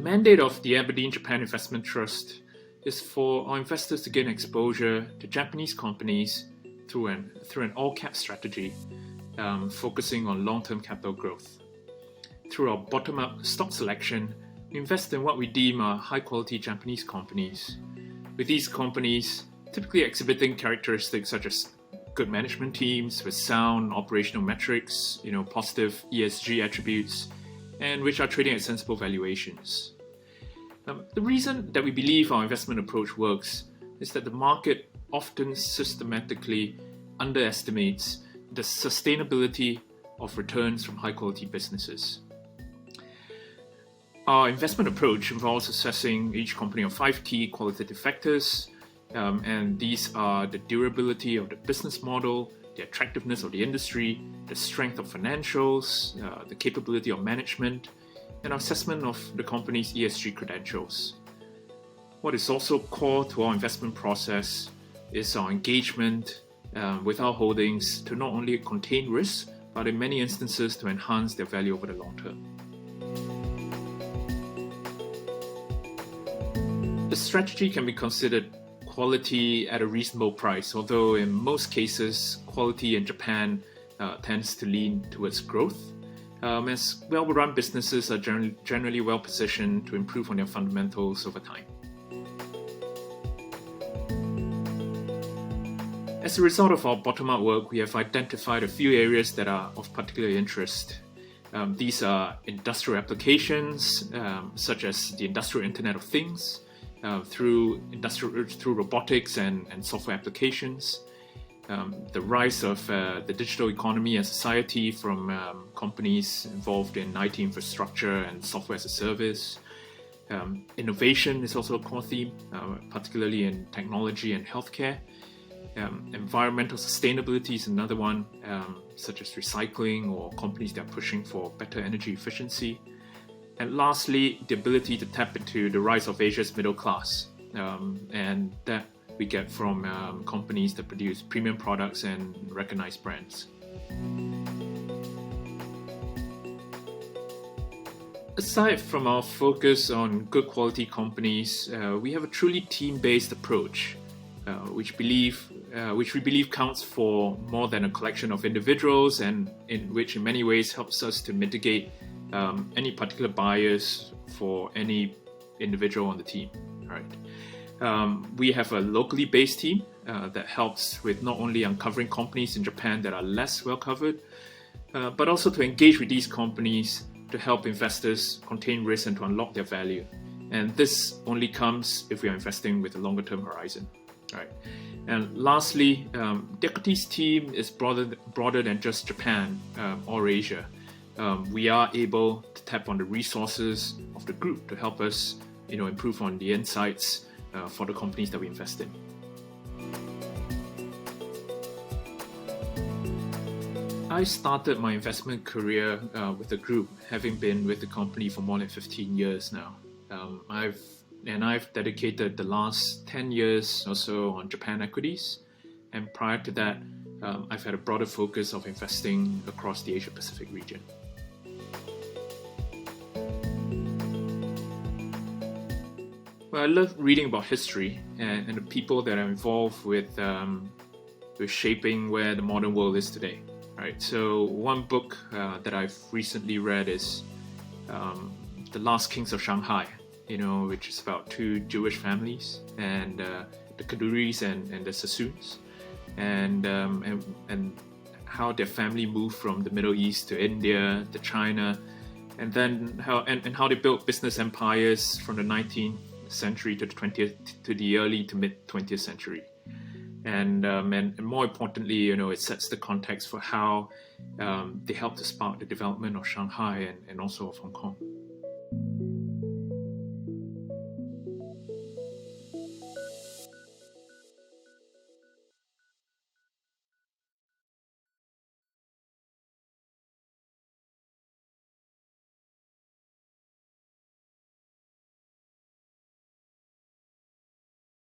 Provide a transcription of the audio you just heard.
mandate of the Aberdeen Japan Investment Trust is for our investors to gain exposure to Japanese companies through an all-cap strategy, focusing on long-term capital growth. Through our bottom-up stock selection, we invest in what we deem are high-quality Japanese companies, with these companies typically exhibiting characteristics such as good management teams with sound operational metrics, positive ESG attributes, and which are trading at sensible valuations. The reason that we believe our investment approach works is that the market often systematically underestimates the sustainability of returns from high-quality businesses. Our investment approach involves assessing each company on 5 key qualitative factors, and these are the durability of the business model, the attractiveness of the industry, the strength of financials, the capability of management, and our assessment of the company's ESG credentials. What is also core to our investment process is our engagement with our holdings to not only contain risk, but in many instances to enhance their value over the long term. The strategy can be considered quality at a reasonable price, although in most cases, quality in Japan tends to lean towards growth, as well-run businesses are generally well-positioned to improve on their fundamentals over time. As a result of our bottom-up work, we have identified a few areas that are of particular interest. These are industrial applications, such as the industrial Internet of Things, through robotics and software applications, the rise of the digital economy and society from companies involved in IT infrastructure and software as a service. Innovation is also a core theme, particularly in technology and healthcare. Environmental sustainability is another one, such as recycling or companies that are pushing for better energy efficiency. And lastly, the ability to tap into the rise of Asia's middle class, and that we get from companies that produce premium products and recognized brands. Aside from our focus on good quality companies, we have a truly team-based approach, which we believe counts for more than a collection of individuals, and which in many ways helps us to mitigate any particular bias for any individual on the team. Right. We have a locally based team that helps with not only uncovering companies in Japan that are less well covered, but also to engage with these companies to help investors contain risk and to unlock their value. And this only comes if we are investing with a longer term horizon. Right. And lastly, the equities team is broader than just Japan or Asia. We are able to tap on the resources of the group to help us, improve on the insights for the companies that we invest in. I started my investment career with the group, having been with the company for more than 15 years now. I've dedicated the last 10 years or so on Japan equities, and prior to that, I've had a broader focus of investing across the Asia-Pacific region. Well, I love reading about history and the people that are involved with shaping where the modern world is today. Right. So one book that I've recently read is The Last Kings of Shanghai, which is about 2 Jewish families, and the Kaduris and the Sassoons, and how their family moved from the Middle East to India to China, and then how they built business empires from the 19th century to the 20th to the early to mid 20th century, and more importantly, it sets the context for how they helped to spark the development of Shanghai and also of Hong Kong.